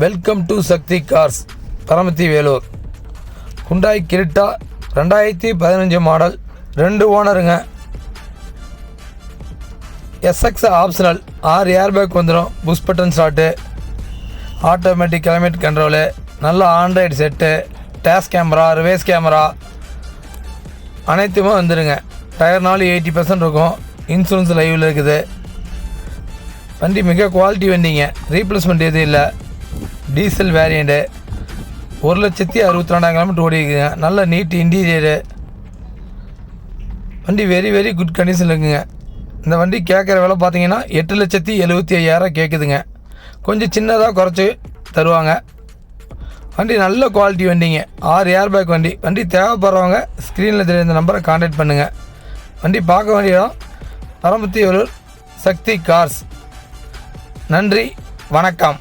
Welcome to Sakthi cars, Paramathi Velur. Hyundai Creta 2015 model, 2 ஓனருங்க. SX optional, 6 airbag வந்துடும். Push button start, automatic climate control, நல்ல Android set, dash camera, reverse camera அனைத்துமே வந்துடுங்க. டயர்னாலும் 80% இருக்கும். Insurance லைவில் இருக்குது. வண்டி மிக குவாலிட்டி வண்டிங்க. ரீப்ளேஸ்மெண்ட் எதுவும் இல்லை. டீசல் வேரியண்ட்டு, 1,62,000 கிலோமீட்டர் ஓடி இருக்குங்க. நல்ல நீட் இன்டீரியரு. வண்டி வெரி குட் கண்டிஷனில் இருக்குங்க. இந்த வண்டி கேட்குற விலை பார்த்தீங்கன்னா 8,75,000 கேட்குதுங்க. கொஞ்சம் சின்னதாக குறைச்சி தருவாங்க. வண்டி நல்ல குவாலிட்டி வண்டிங்க. 6 ஏர்பேக் வண்டி. வண்டி தேவைப்படுறவங்க ஸ்க்ரீனில் தெரிந்த நம்பரை கான்டாக்ட் பண்ணுங்கள். வண்டி பார்க்க வேண்டிய இடம் பரமத்தி வேலூர், சக்தி கார்ஸ். நன்றி, வணக்கம்.